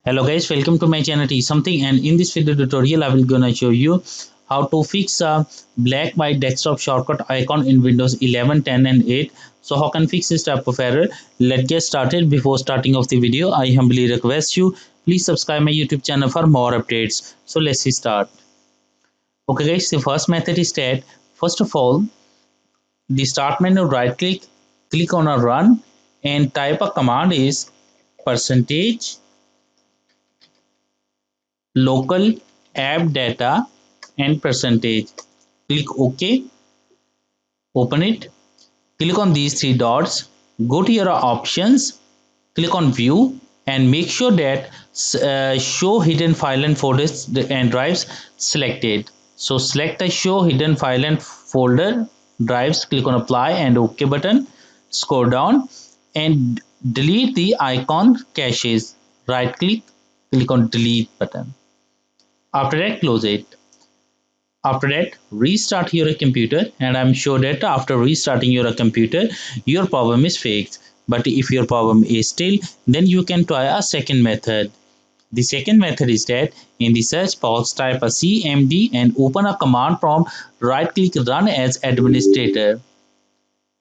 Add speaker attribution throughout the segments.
Speaker 1: Hello guys, welcome to my channel T Something, and in this video tutorial I will gonna show you how to fix a black white desktop shortcut icon in Windows 11, 10 and 8. So how can fix this type of error? Let's get started. Before starting of the video, I humbly request you please subscribe my YouTube channel for more updates. So let's start. Okay guys, the first method is that first of all, the start menu, right click on a run and type a command is percentage local app data and percentage. Click OK, open it, click on these three dots, go to your options, click on view and make sure that show hidden file and folders and drives selected. So select the show hidden file and folder drives, click on apply and OK button, scroll down and delete the icon caches. Right click on delete button. After that, close it. After that, restart your computer, and I'm sure that after restarting your computer your problem is fixed. But if your problem is still, then you can try a second method. The second method is that in the search box type a cmd and open a command prompt, right click run as administrator.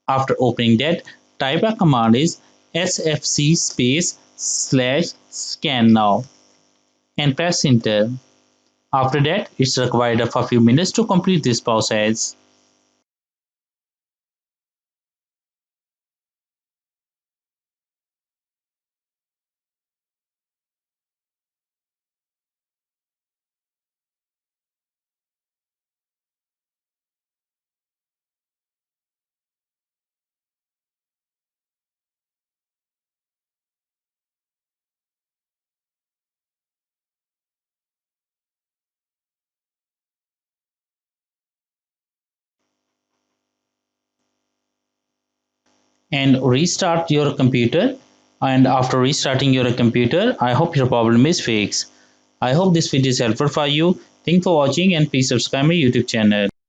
Speaker 1: After opening that, type a command is sfc space slash scan now and press enter. After that, it's required of a few minutes to complete this process. And restart your computer. And after restarting your computer, I hope your problem is fixed. I hope this video is helpful for you. Thanks for watching and please subscribe my YouTube channel.